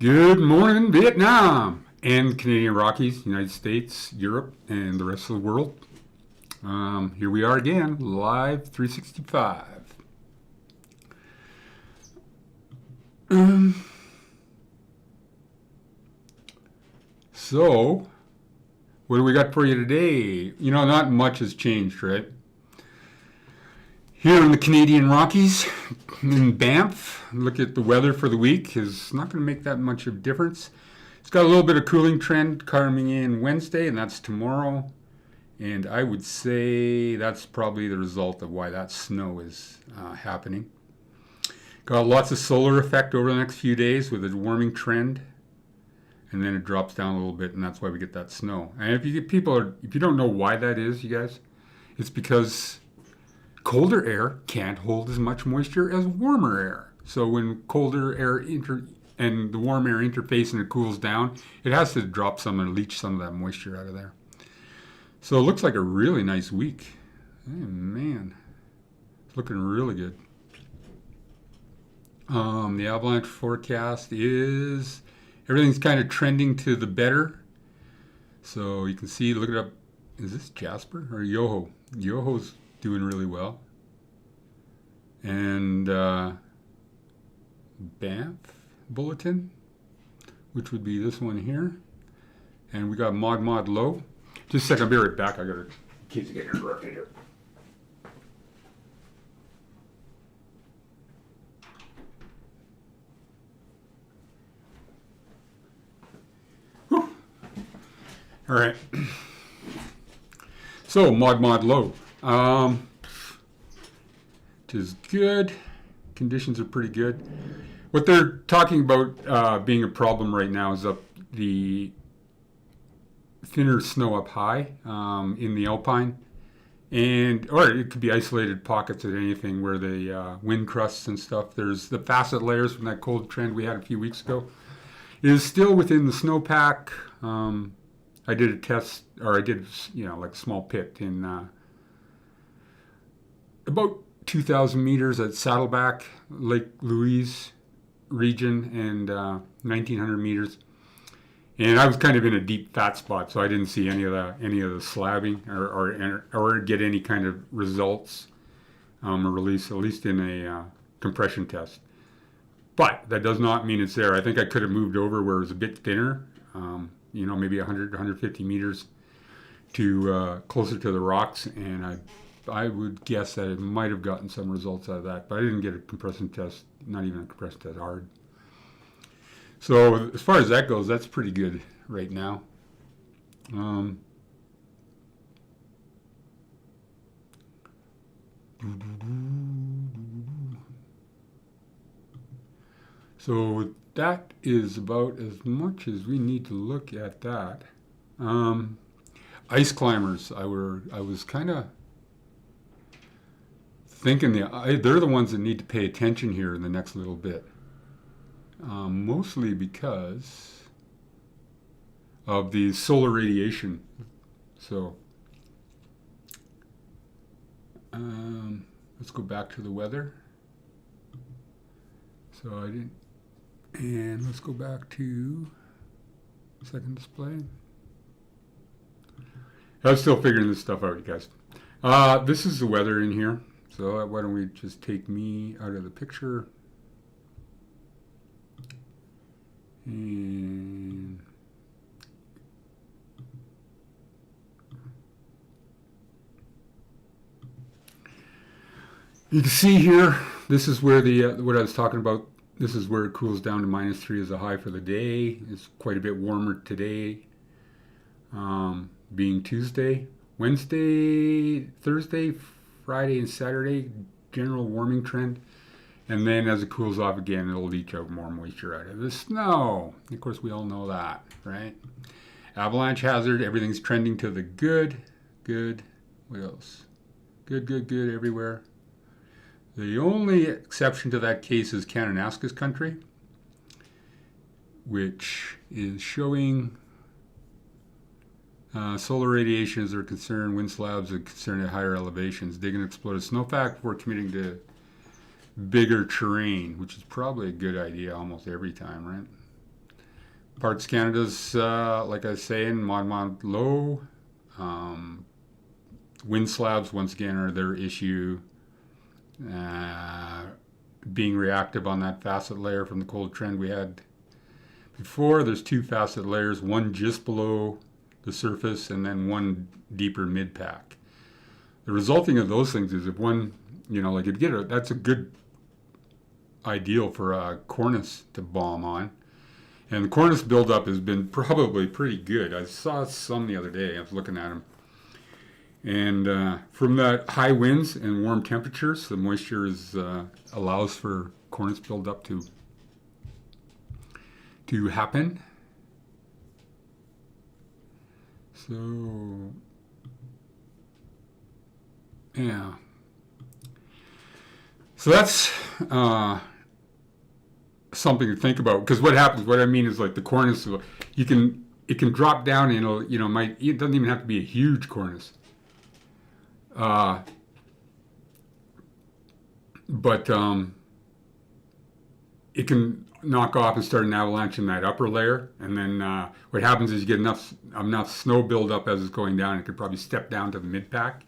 Good morning, Vietnam and Canadian Rockies, United States, Europe, and the rest of the world. Here we are again, live 365. So, what do we got for you today? Not much has changed, right? Here in the Canadian Rockies, in Banff, look at the weather for the week. Is not going to make that much of a difference. It's got a little bit of cooling trend coming in Wednesday, and that's tomorrow. And I would say that's probably the result of why that snow is happening. Got lots of solar effect over the next few days with a warming trend. And then it drops down a little bit, and that's why we get that snow. And if you don't know why that is, you guys, it's because colder air can't hold as much moisture as warmer air. So when colder air and the warm air interface and it cools down, it has to drop some and leach some of that moisture out of there. So it looks like a really nice week. Hey, man, it's looking really good. The avalanche forecast is everything's kind of trending to the better. So you can see, look it up. Is this Jasper or Yoho? Yoho's doing really well. And Banff bulletin, which would be this one here. And we got mod low. Just a second, I'll be right back. I got to, in case you get interrupted here. Whew. All right. So mod low. Which is good. Conditions are pretty good. What they're talking about being a problem right now is up the thinner snow up high in the Alpine, or it could be isolated pockets of anything where the wind crusts and stuff. There's the facet layers from that cold trend we had a few weeks ago. It is still within the snowpack. I did a test, or I did like a small pit in about 2,000 meters at Saddleback, Lake Louise region, and 1,900 meters. And I was kind of in a deep fat spot, so I didn't see any of the slabbing or get any kind of results or release, at least in a compression test. But that does not mean it's there. I think I could have moved over where it was a bit thinner, maybe 100, 150 meters to closer to the rocks, and I would guess that it might have gotten some results out of that, but I didn't get a compression test, not even a compression test hard. So as far as that goes, that's pretty good right now. So that is about as much as we need to look at that. Ice climbers, I was kind of thinking they're the ones that need to pay attention here in the next little bit. Mostly because of the solar radiation. So let's go back to the weather. And let's go back to second display. I was still figuring this stuff out, you guys. This is the weather in here. So why don't we just take me out of the picture. And you can see here, this is where what I was talking about. This is where it cools down to -3 as a high for the day. It's quite a bit warmer today, being Tuesday. Wednesday, Thursday, Friday, and Saturday, general warming trend. And then as it cools off again, it'll leach out more moisture out of the snow. Of course, we all know that, right? Avalanche hazard, everything's trending to the good. What else? Good everywhere. The only exception to that case is Kananaskis country, which is showing solar radiation as they're concerned, wind slabs are concerned at higher elevations. Dig and explode a snowpack before committing to bigger terrain, which is probably a good idea almost every time, right? Parts Canada's, like I was saying, Mod low. Um, Wind slabs, once again, are their issue. Uh, Being reactive on that facet layer from the cold trend we had before. There's two facet layers, one just below the surface and then one deeper mid pack. The resulting of those things is if one, like if you get that's a good ideal for a cornice to bomb on. And the cornice buildup has been probably pretty good. I saw some the other day. I was looking at them. And from that high winds and warm temperatures, the moisture allows for cornice buildup to happen. So, yeah. So that's something to think about. Because what happens, what I mean is like the cornice, it can drop down and it doesn't even have to be a huge cornice. But it can knock off and start an avalanche in that upper layer, and then what happens is you get enough snow buildup as it's going down. It could probably step down to the mid pack,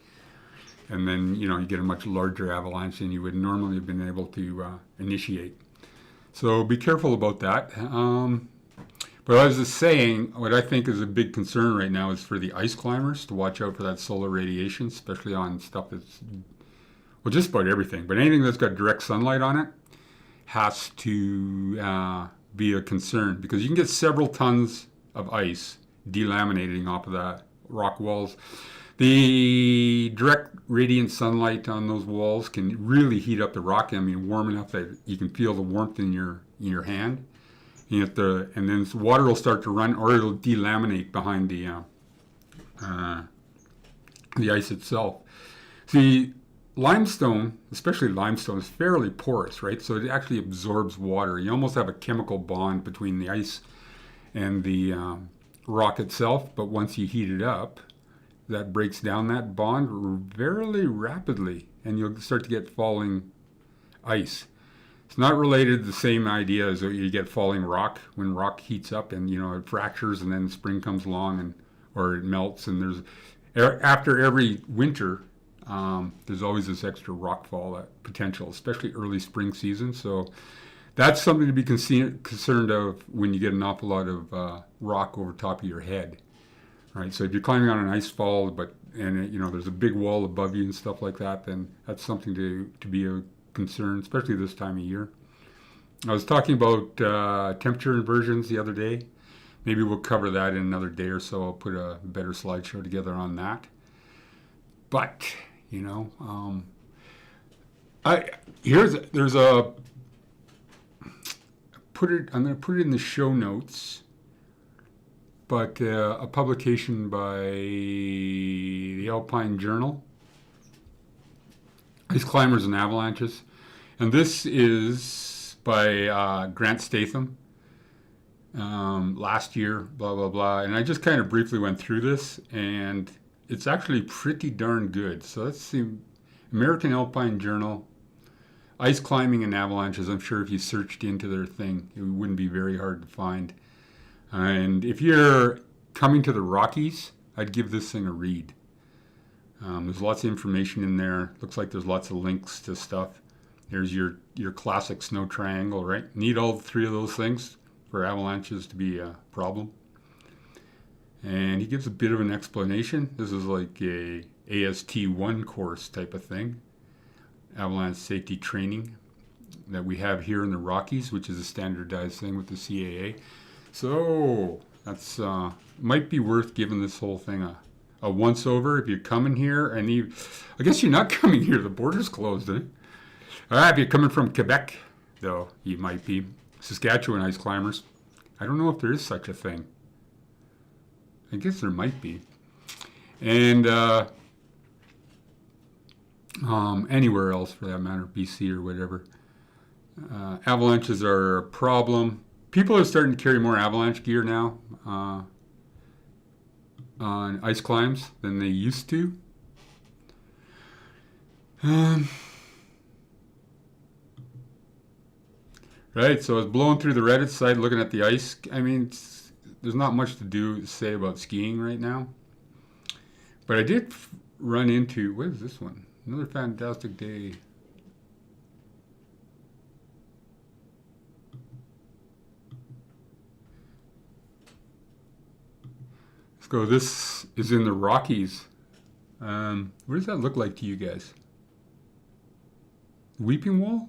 and then you get a much larger avalanche than you would normally have been able to initiate. So be careful about that. But I was just saying, what I think is a big concern right now is for the ice climbers to watch out for that solar radiation, especially on stuff that's, well, just about everything. But anything that's got direct sunlight on it has to be a concern, because you can get several tons of ice delaminating off of the rock walls. The direct radiant sunlight on those walls can really heat up the rock. I mean, warm enough that you can feel the warmth in your hand. And then water will start to run, or it'll delaminate behind the ice itself. See, limestone, especially limestone, is fairly porous, right? So it actually absorbs water. You almost have a chemical bond between the ice and the rock itself. But once you heat it up, that breaks down that bond very rapidly, and you'll start to get falling ice. It's not related to the same idea as you get falling rock when rock heats up and it fractures, and then spring comes along or it melts, and after every winter there's always this extra rock fall potential, especially early spring season. So that's something to be concerned of when you get an awful lot of rock over top of your head. Right, so if you're climbing on an ice fall, and there's a big wall above you and stuff like that, then that's something to be a concern, especially this time of year. I was talking about temperature inversions the other day. Maybe we'll cover that in another day or so. I'll put a better slideshow together on that. But I'm going to put it in the show notes. But a publication by the Alpine Journal, Ice Climbers and Avalanches. And this is by Grant Statham, last year, blah, blah, blah. And I just kind of briefly went through this, and it's actually pretty darn good. So that's the American Alpine Journal, Ice Climbing and Avalanches. I'm sure if you searched into their thing, it wouldn't be very hard to find. And if you're coming to the Rockies, I'd give this thing a read. There's lots of information in there. Looks like there's lots of links to stuff. There's your classic snow triangle, right? Need all three of those things for avalanches to be a problem. And he gives a bit of an explanation. This is like a AST1 course type of thing. Avalanche safety training that we have here in the Rockies, which is a standardized thing with the CAA. So that's might be worth giving this whole thing a once over if you're coming here. And I guess you're not coming here. The border's closed, eh? If you're coming from Quebec, though, you might be. Saskatchewan ice climbers. I don't know if there is such a thing. I guess there might be. And anywhere else for that matter, BC or whatever. Avalanches are a problem. People are starting to carry more avalanche gear now on ice climbs than they used to. Right, so I was blowing through the Reddit site looking at the ice. I mean, there's not much to say about skiing right now. But I did run into, what is this one? Another fantastic day. Let's go. This is in the Rockies. What does that look like to you guys? Weeping Wall?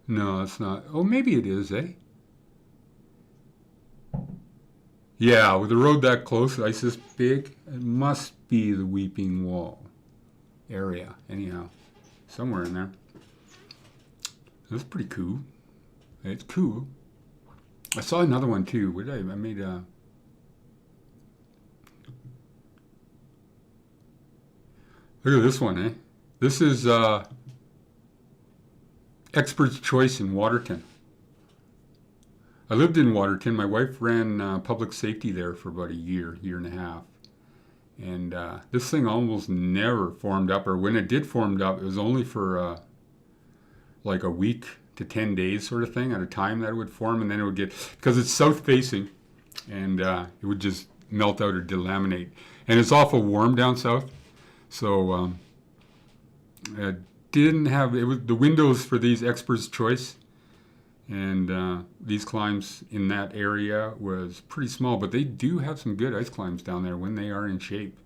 No, it's not. Oh, maybe it is, eh? Yeah, with the road that close, ice this big, it must be the Weeping Wall area. Anyhow, somewhere in there. That's pretty cool. It's cool. I saw another one too. What did I made a. Look at this one, eh? This is Expert's Choice in Waterton. I lived in Waterton. My wife ran public safety there for about a year and a half. And this thing almost never formed up, or when it did form up, it was only for like a week to 10 days sort of thing at a time that it would form, and then it would get, because it's south facing, and it would just melt out or delaminate. And it's awful warm down south, so it didn't have, it was the windows for these Expert's Choice, and these climbs in that area was pretty small, but they do have some good ice climbs down there when they are in shape.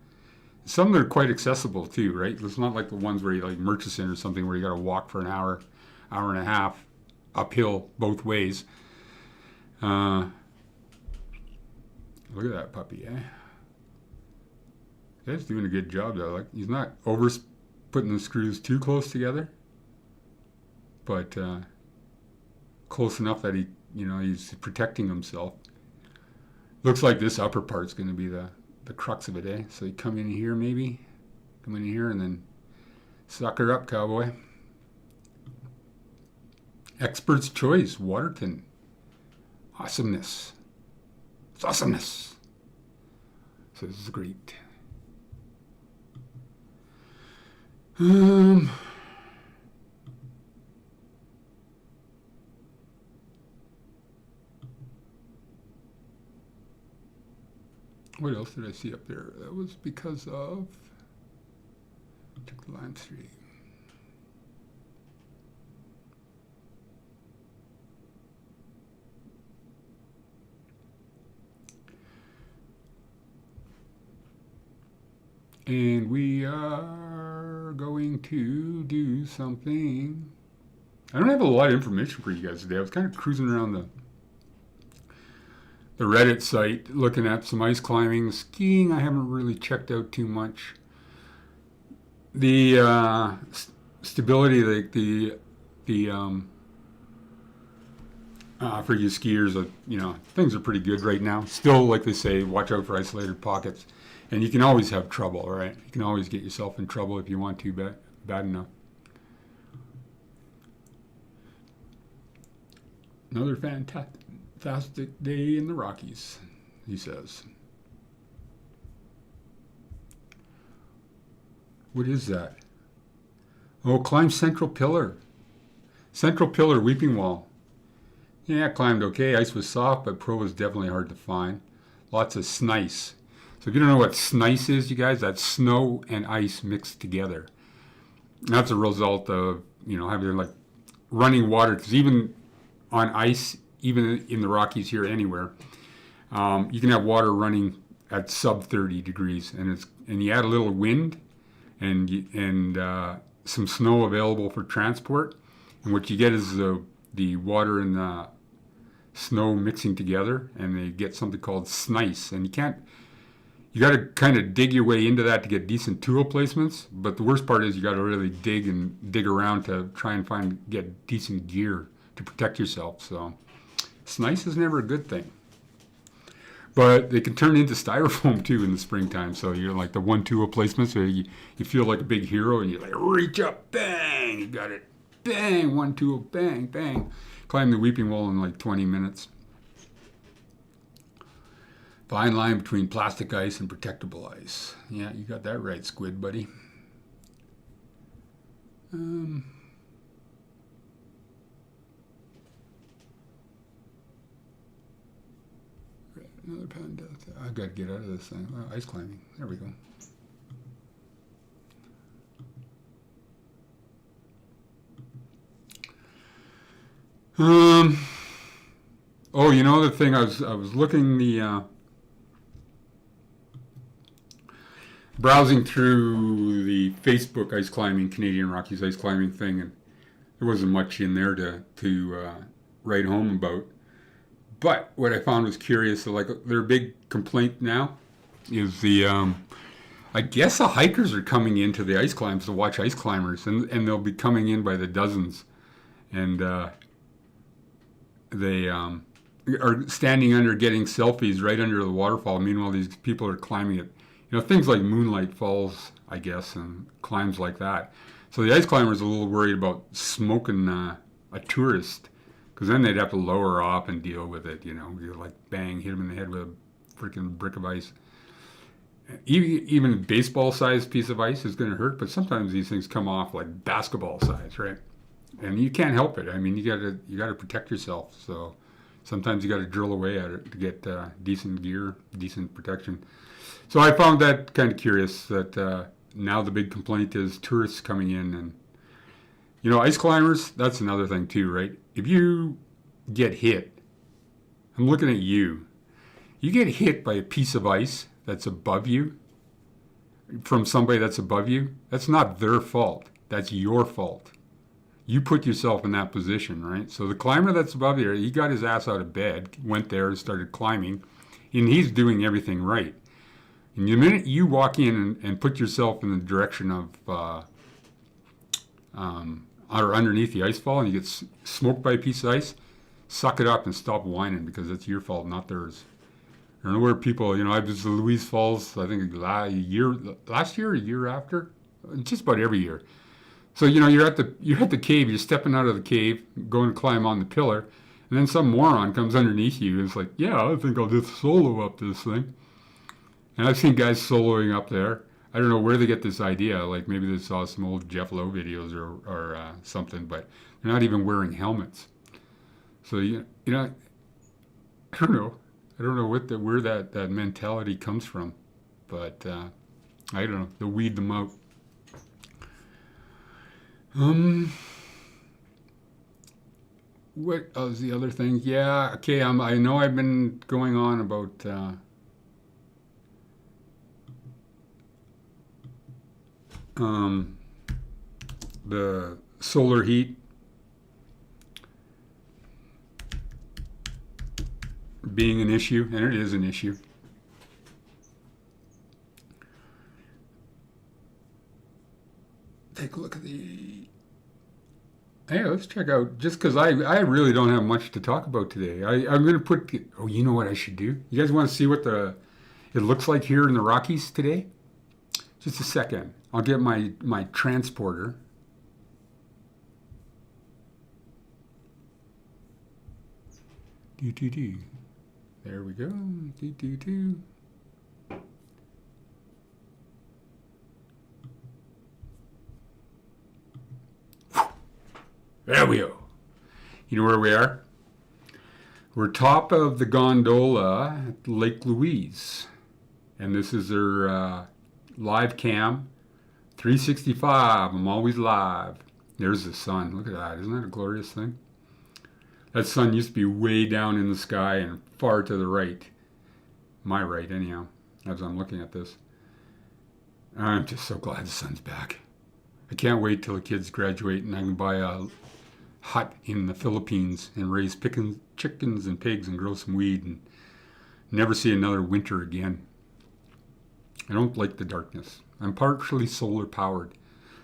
Some that are quite accessible too, right? It's not like the ones where you like Murchison or something where you got to walk for an hour and a half uphill both ways. Look at that puppy, eh? He's doing a good job though. Like, he's not over putting the screws too close together, but close enough that he's protecting himself. Looks like this upper part's going to be the crux of it, eh? So you come in here maybe, come in here and then sucker up, cowboy. Expert's Choice, Waterton. Awesomeness. It's awesomeness. So this is great. What else did I see up there? That was because of, took the line 3. And we are going to do something. I don't have a lot of information for you guys today. I was kind of cruising around the Reddit site looking at some ice climbing. Skiing I haven't really checked out too much. The stability, like the for you skiers, things are pretty good right now. Still, like they say, watch out for isolated pockets. And you can always have trouble, right? You can always get yourself in trouble if you want to bad enough. Another fantastic day in the Rockies, he says. What is that? Oh, climb Central Pillar. Central Pillar, Weeping Wall. Yeah, climbed okay. Ice was soft, but pro was definitely hard to find. Lots of snice. So if you don't know what snice is, you guys, that's snow and ice mixed together. That's a result of, having like running water, because even on ice, even in the Rockies here, anywhere, you can have water running at sub 30 degrees, and you add a little wind and some snow available for transport, and what you get is the water and the snow mixing together, and they get something called snice, and you got to kind of dig your way into that to get decent tool placements. But the worst part is you got to really dig around to try and get decent gear to protect yourself. So snice is never a good thing. But they can turn into styrofoam too in the springtime. So you're like the one tool placements where you feel like a big hero and you like reach up, bang, you got it, bang, one tool, bang, bang. Climb the Weeping Wall in like 20 minutes. Fine line between plastic ice and protectable ice. Yeah, you got that right, squid buddy. Another panda. I got to get out of this thing. Oh, ice climbing. There we go. Oh, you know the thing I was looking the browsing through the Facebook ice climbing, Canadian Rockies ice climbing thing, and there wasn't much in there to write home about. But what I found was curious. Like their big complaint now is the I guess the hikers are coming into the ice climbs to watch ice climbers, and they'll be coming in by the dozens, and they are standing under getting selfies right under the waterfall. Meanwhile, these people are climbing it. You know, things like Moonlight Falls, I guess, and climbs like that. So the ice climber's a little worried about smoking a tourist, because then they'd have to lower off and deal with it. You know, you like bang, hit him in the head with a freaking brick of ice. Even a baseball-sized piece of ice is going to hurt, but sometimes these things come off like basketball size, right? And you can't help it. I mean, you gotta protect yourself. So sometimes you got to drill away at it to get decent gear, decent protection. So I found that kind of curious that now the big complaint is tourists coming in, and you know, ice climbers. That's another thing too, right? If you get hit, I'm looking at you. You get hit by a piece of ice that's above you, from somebody that's above you. That's not their fault. That's your fault. You put yourself in that position, right? So the climber that's above you, he got his ass out of bed, went there and started climbing, and he's doing everything right. And the minute you walk in and put yourself in the direction of, or underneath the ice fall, and you get smoked by a piece of ice, suck it up and stop whining, because it's your fault, not theirs. I don't know where people, you know, I was to Louise Falls, I think last year or year after, just about every year. So, you know, you're at the cave, you're stepping out of the cave, going to climb on the pillar, and then some moron comes underneath you and it's like, yeah, I think I'll just solo up this thing. And I've seen guys soloing up there. I don't know where they get this idea, like maybe they saw some old Jeff Lowe videos or something, but they're not even wearing helmets. So, you know, I don't know. I don't know where that mentality comes from, but I don't know. They'll weed them out. What was the other thing? Yeah, okay. I know I've been going on about the solar heat being an issue, and it is an issue. Take a look at the... Hey, let's check out, just because I really don't have much to talk about today. I'm going to put... Oh, you know what I should do? You guys want to see what it looks like here in the Rockies today? Just a second. I'll get my transporter. Do. There we go. Do. There we go. You know where we are? We're top of the gondola at Lake Louise. And this is their live cam. 365. I'm always live. There's the sun. Look at that. Isn't that a glorious thing? That sun used to be way down in the sky and far to the right. My right, anyhow, as I'm looking at this. I'm just so glad the sun's back. I can't wait till the kids graduate and I can buy a hut in the Philippines and raise chickens and pigs and grow some weed and never see another winter again. I don't like the darkness. I'm partially solar powered.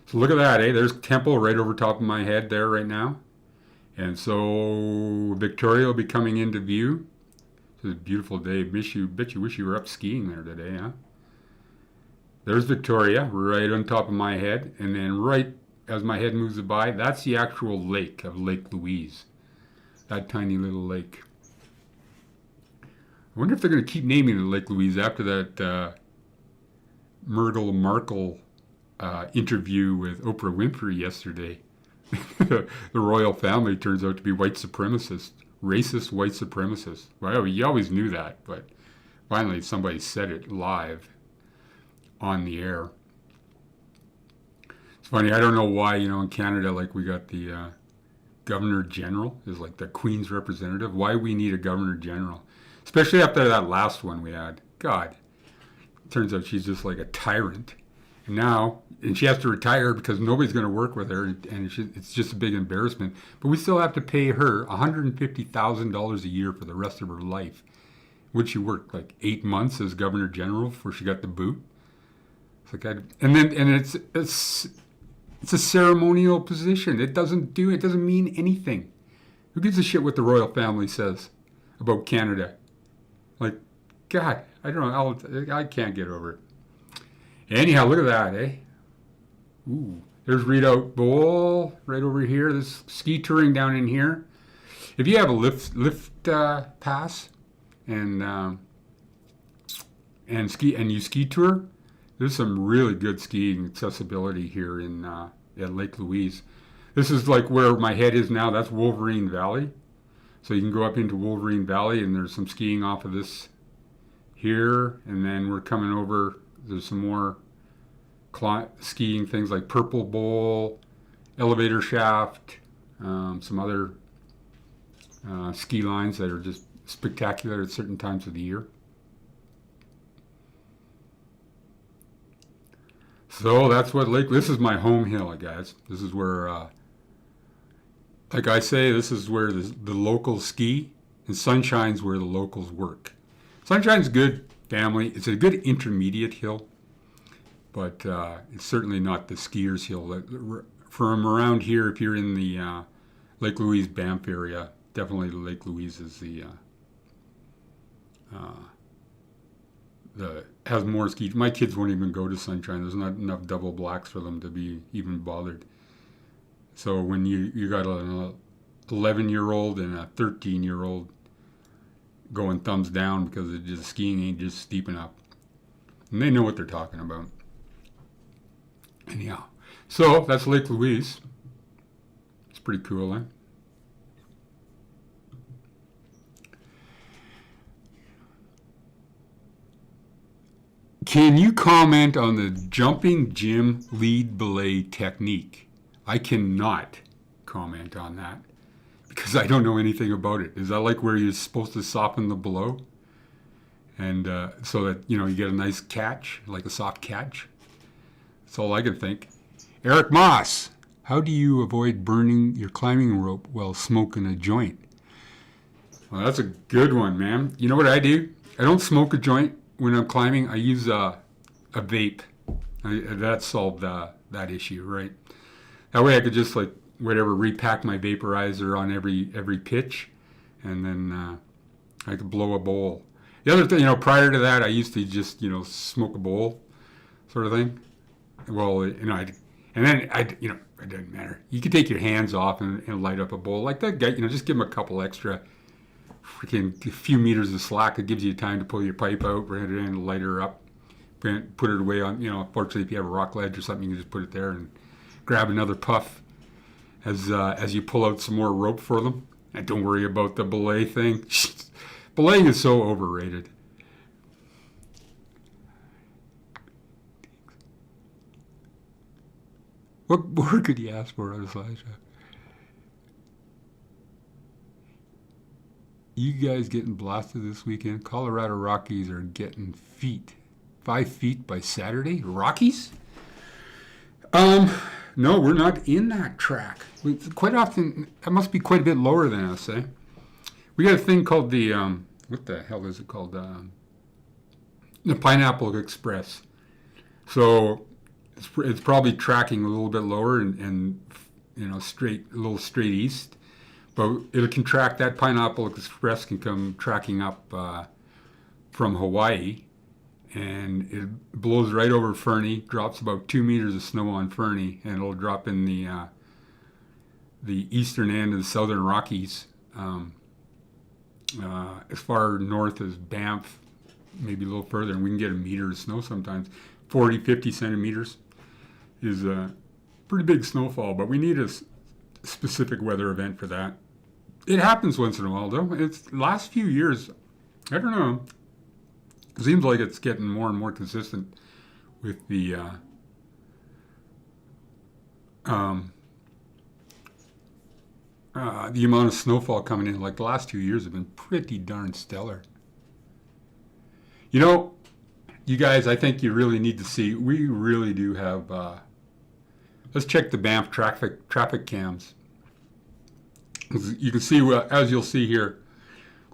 So look at that, eh? There's Temple right over top of my head there right now. And so Victoria will be coming into view. It's a beautiful day. Bet you wish you were up skiing there today, huh? There's Victoria right on top of my head. And then right as my head moves by, that's the actual lake of Lake Louise. That tiny little lake. I wonder if they're going to keep naming it Lake Louise after that Myrtle Markle interview with Oprah Winfrey yesterday. The royal family turns out to be white supremacists, racist white supremacists. Well, you always knew that, but Finally, somebody said it live on the air. It's funny. I don't know why, in Canada, like we got the Governor General is like the Queen's representative. Why we need a Governor General, especially after that last one we had. God, turns out she's just like a tyrant. And she has to retire because nobody's going to work with her, and it's just a big embarrassment. But we still have to pay her $150,000 a year for the rest of her life. Would she work like 8 months as Governor General before she got the boot? It's like it's a ceremonial position. It doesn't mean anything. Who gives a shit what the royal family says about Canada? Like, God, I don't know. I can't get over it. Anyhow, look at that, eh? Ooh, there's Redoubt Bowl right over here. There's ski touring down in here. If you have a lift pass and you ski tour, there's some really good skiing accessibility here in at Lake Louise. This is like where my head is now. That's Wolverine Valley. So you can go up into Wolverine Valley, and there's some skiing off of this here, and then we're coming over. There's some more skiing things like Purple Bowl, Elevator Shaft, some other ski lines that are just spectacular at certain times of the year. So that's what this is my home hill, guys. This is where, like I say, this is where the locals ski, and Sunshine's where the locals work. Sunshine's good family. It's a good intermediate hill, but it's certainly not the skiers' hill. From around here, if you're in the Lake Louise Banff area, definitely Lake Louise is the has more ski. My kids won't even go to Sunshine. There's not enough double blacks for them to be even bothered. So when you got an 11-year-old and a 13-year-old going thumbs down because skiing ain't just steep enough, and they know what they're talking about. Anyhow, so that's Lake Louise. It's pretty cool, eh? Can you comment on the jumping Jim lead belay technique? I cannot comment on that because I don't know anything about it. Is that like where you're supposed to soften the blow? And so that, you get a nice catch, like a soft catch? That's all I can think. Eric Moss, how do you avoid burning your climbing rope while smoking a joint? Well, that's a good one, man. You know what I do? I don't smoke a joint when I'm climbing. I use a vape. That solved that issue, right? That way I could just repack my vaporizer on every pitch, and then I could blow a bowl. The other thing, prior to that, I used to just smoke a bowl, sort of thing. Well, it doesn't matter. You could take your hands off and light up a bowl like that guy. Just give him a couple extra. Freaking few meters of slack. It gives you time to pull your pipe out, bring it in, light her up, put it away on, fortunately if you have a rock ledge or something, you can just put it there and grab another puff as you pull out some more rope for them. And don't worry about the belay thing. Belaying is so overrated. What more could you ask for on a slideshow? You guys getting blasted this weekend? Colorado Rockies are getting 5 feet by Saturday. Rockies? No, we're not in that track. Quite often, that must be quite a bit lower than us, eh? We got a thing called the, what the hell is it called? The Pineapple Express. So it's probably tracking a little bit lower and a little straight east. But it can track, that Pineapple Express can come tracking up from Hawaii, and it blows right over Fernie, drops about 2 meters of snow on Fernie, and it'll drop in the eastern end of the Southern Rockies, as far north as Banff, maybe a little further, and we can get a meter of snow sometimes. 40, 50 centimeters is a pretty big snowfall, but we need a specific weather event for that. It happens once in a while, though. It's last few years, I don't know. It seems like it's getting more and more consistent with um, the amount of snowfall coming in. Like the last 2 years have been pretty darn stellar. You know, you guys, I think you really need to see. We really do have. Let's check the Banff traffic cams. You can see, as you'll see here,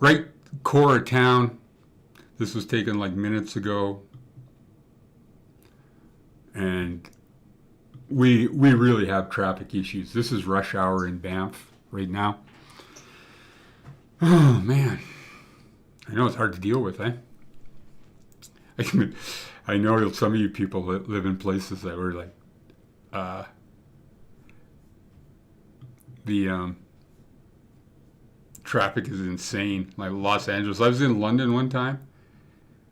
right core of town. This was taken like minutes ago, and we really have traffic issues. This is rush hour in Banff right now. Oh man, I know it's hard to deal with, eh? I know some of you people that live in places that were like, the traffic is insane. Like Los Angeles, I was in London one time.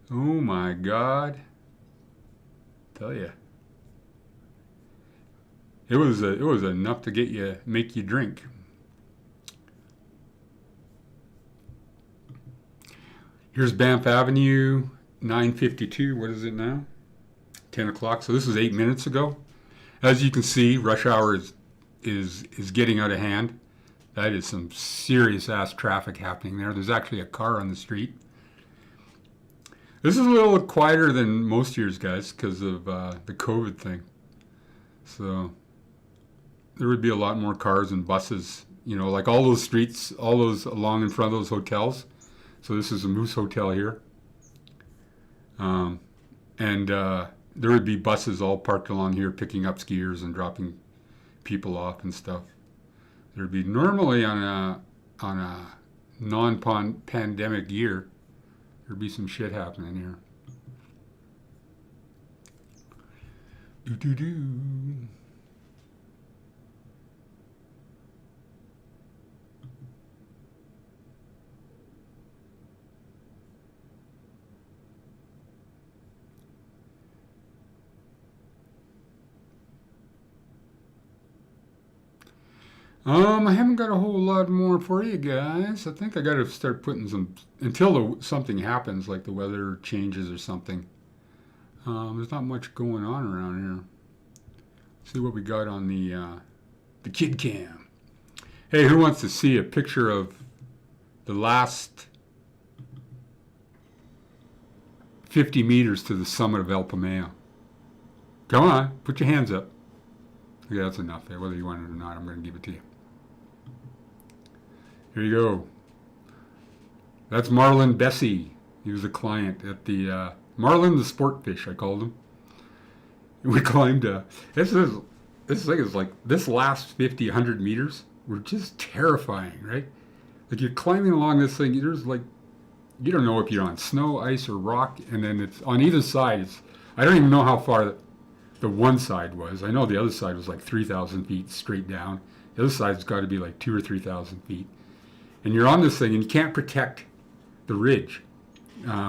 Oh my God, tell you, it was enough to make you drink. Here's Banff Avenue, 9:52. What is it now? 10 o'clock. So this was 8 minutes ago. As you can see, rush hour is getting out of hand. That is some serious ass traffic happening there. There's actually a car on the street. This is a little quieter than most years, guys, because of the COVID thing. So there would be a lot more cars and buses, like all those streets, all those along in front of those hotels. So this is a Moose Hotel here. And there would be buses all parked along here picking up skiers and dropping people off and stuff. There'd be normally on a non-pandemic year, there'd be some shit happening here. Do. I haven't got a whole lot more for you guys. I think I got to start putting until something happens, like the weather changes or something. There's not much going on around here. See what we got on the kid cam. Hey, who wants to see a picture of the last 50 meters to the summit of El Pameo? Come on, put your hands up. Yeah, that's enough there. Whether you want it or not, I'm going to give it to you. Here you go. That's Marlon Bessie. He was a client at the Marlon the Sport Fish, I called him. We climbed. This thing is like, this last 50, 100 meters were just terrifying, right? Like you're climbing along this thing. There's like, you don't know if you're on snow, ice, or rock, and then it's on either side. I don't even know how far the one side was. I know the other side was like 3,000 feet straight down. The other side's got to be like 2,000 or 3,000 feet. And you're on this thing, and you can't protect the ridge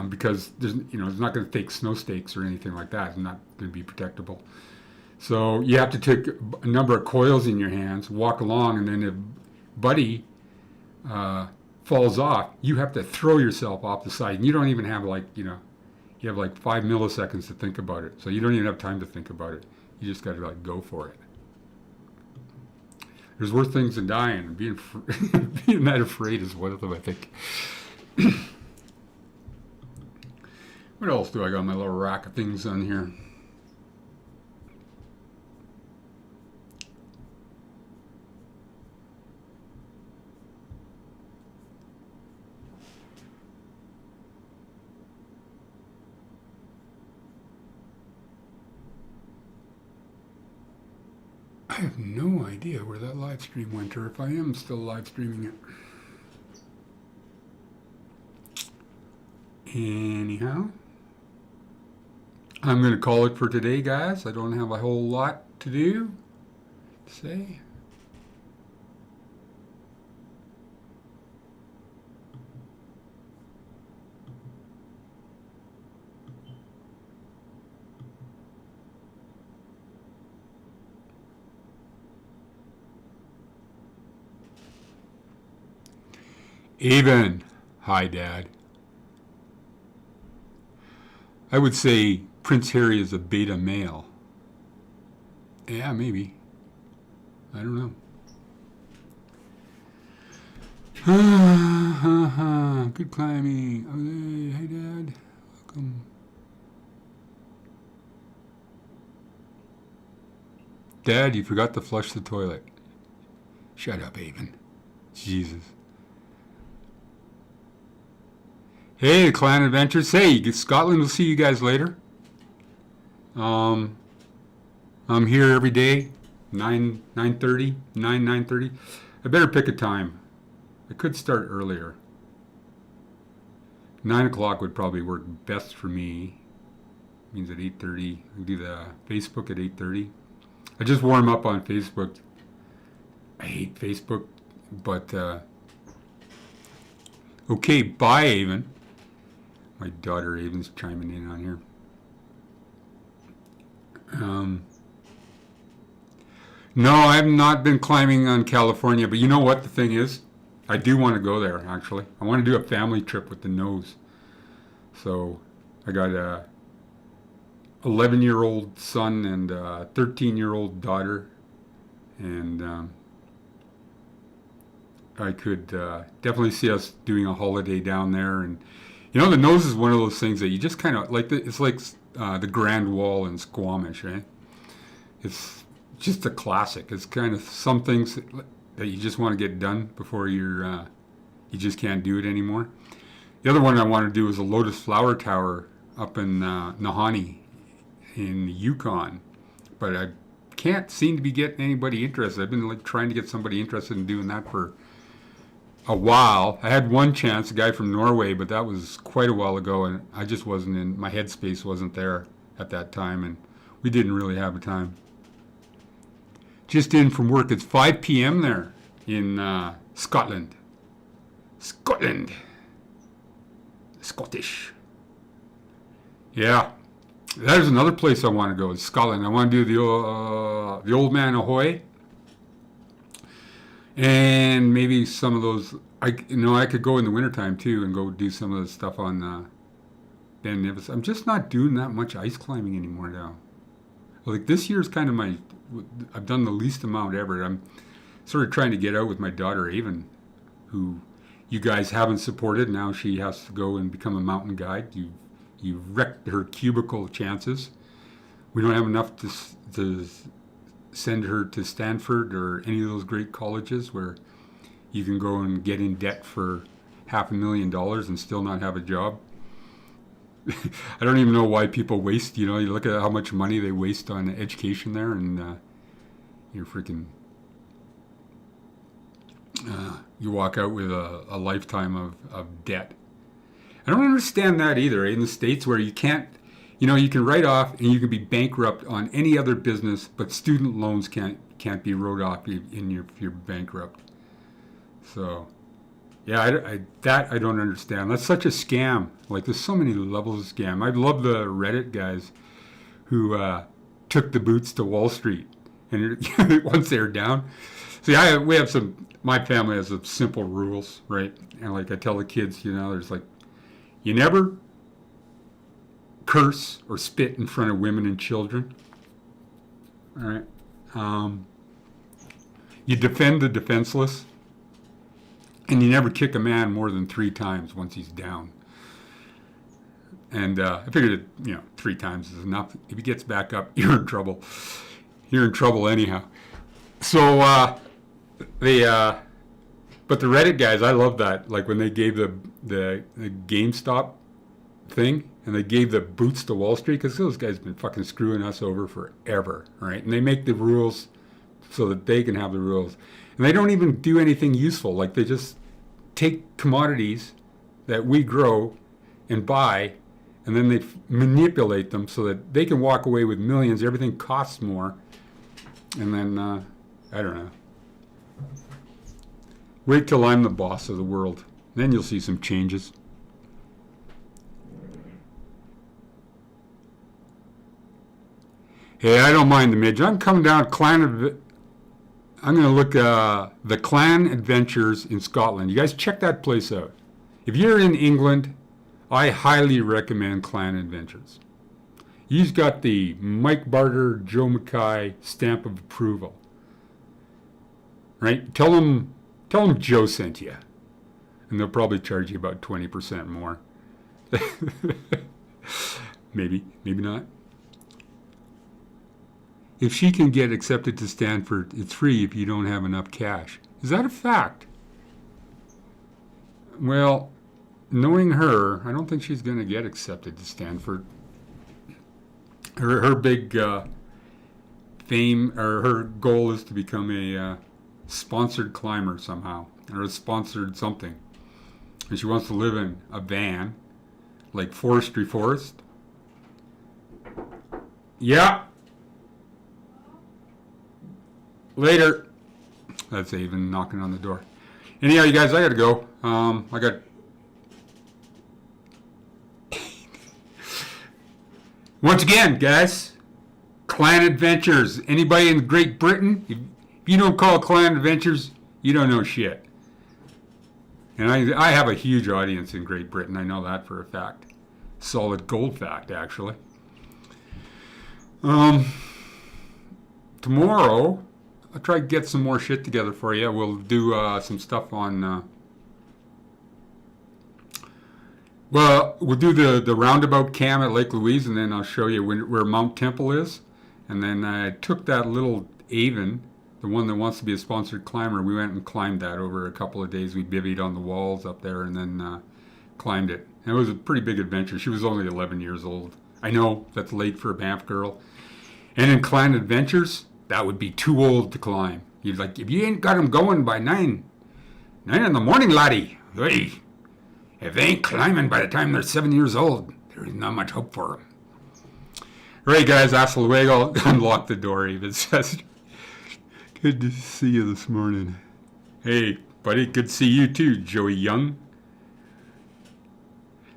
because there's not going to take snow stakes or anything like that. It's not going to be protectable. So you have to take a number of coils in your hands, walk along, and then if buddy falls off, you have to throw yourself off the side. And you don't even have you have like 5 milliseconds to think about it. So you don't even have time to think about it. You just got to go for it. There's worse things than dying. Being that afraid is one of them, I think. What else do I got on my little rack of things on here? I have no idea where that live stream went, or if I am still live streaming it. Anyhow, I'm going to call it for today, guys. I don't have a whole lot to do. Say. Even. Hi, Dad. I would say Prince Harry is a beta male. Yeah, maybe. I don't know. Good climbing. Okay. Hey, Dad. Welcome. Dad, you forgot to flush the toilet. Shut up, Avon. Jesus. Hey, Clan Adventures. Hey, Scotland will see you guys later. I'm here every day, 9:30. I better pick a time. I could start earlier. 9 o'clock would probably work best for me. Means at 8:30. I do the Facebook at 8:30. I just warm up on Facebook. I hate Facebook, but okay, bye, Avon. My daughter Avon's chiming in on here. No, I have not been climbing on California, but you know what the thing is? I do want to go there, actually. I want to do a family trip with the nose. So I got a 11-year-old son and a 13-year-old daughter, and I could definitely see us doing a holiday down there. And you know, the nose is one of those things that you just kind of like. It's like the Grand Wall in Squamish, right? It's just a classic. It's kind of some things that you just want to get done before you just can't do it anymore. The other one I want to do is a Lotus Flower Tower up in Nahanni in Yukon, but I can't seem to be getting anybody interested. I've been like trying to get somebody interested in doing that for a while. I had one chance, a guy from Norway, but that was quite a while ago, and I just wasn't in, my headspace wasn't there at that time, and we didn't really have a time. Just in from work. It's 5 p.m. there in Scotland. Scotland. Scottish. Yeah. There's another place I want to go. It's Scotland. I want to do the Old Man Ahoy. And maybe some of those. I could go in the wintertime too and go do some of the stuff on Ben Nevis. I'm just not doing that much ice climbing anymore now. Like this year's kind of I've done the least amount ever. I'm sort of trying to get out with my daughter Avon, who you guys haven't supported. Now she has to go and become a mountain guide. You've wrecked her cubicle chances. We don't have enough to send her to Stanford or any of those great colleges where you can go and get in debt for $500,000 and still not have a job. I don't even know why people waste, you look at how much money they waste on education there, and you're freaking, you walk out with a lifetime of debt. I don't understand that either, in the States where you can't, you can write off and you can be bankrupt on any other business, but student loans can't be wrote off if you're bankrupt. So, yeah, I don't understand. That's such a scam. Like, there's so many levels of scam. I love the Reddit guys who took the boots to Wall Street, and once they're down. See, my family has some simple rules, right? And like I tell the kids, there's like, you never curse or spit in front of women and children. All right. You defend the defenseless. And you never kick a man more than 3 times once he's down. And I figured, 3 times is enough. If he gets back up, you're in trouble. You're in trouble anyhow. So but the Reddit guys, I love that. Like when they gave the GameStop thing, and they gave the boots to Wall Street, because those guys have been fucking screwing us over forever, right? And they make the rules so that they can have the rules. And they don't even do anything useful. Like they just take commodities that we grow and buy, and then they manipulate them so that they can walk away with millions. Everything costs more. And then, I don't know. Wait till I'm the boss of the world. Then you'll see some changes. Hey, I don't mind the midge. I'm coming down I'm going to look the Clan Adventures in Scotland. You guys check that place out. If you're in England, I highly recommend Clan Adventures. He's got the Mike Barter, Joe Mackay stamp of approval. Right? Tell them Joe sent you. And they'll probably charge you about 20% more. Maybe not. If she can get accepted to Stanford, it's free if you don't have enough cash. Is that a fact? Well, knowing her, I don't think she's going to get accepted to Stanford. Her big fame, or her goal is to become a sponsored climber somehow, or a sponsored something. And she wants to live in a van, like Forestry Forest. Yeah. Later. That's Avon knocking on the door. Anyhow, you guys, I gotta go. I got... Once again, guys, Clan Adventures. Anybody in Great Britain, if you don't call Clan Adventures, you don't know shit. And I have a huge audience in Great Britain. I know that for a fact. Solid gold fact, actually. Tomorrow, I'll try to get some more shit together for you. We'll do some stuff on... we'll do the roundabout cam at Lake Louise, and then I'll show you where Mount Temple is. And then I took that little Avon, the one that wants to be a sponsored climber. We went and climbed that over a couple of days. We bivvied on the walls up there and then climbed it. And it was a pretty big adventure. She was only 11 years old. I know, that's late for a Banff girl. And in Clan Adventures, that would be too old to climb. You'd like, if you ain't got them going by 9 in the morning, laddie, hey, if they ain't climbing by the time they're 7 years old, there's not much hope for them. Right, guys, hasta luego. Unlock the door, Eva says. Good to see you this morning. Hey, buddy, good to see you too, Joey Young.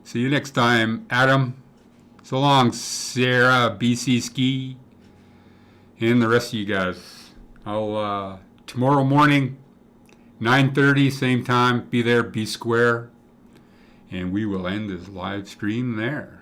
See you next time, Adam. So long, Sarah, BC Ski, and the rest of you guys. I'll, tomorrow morning, 9:30, same time, be there, be square, and we will end this live stream there.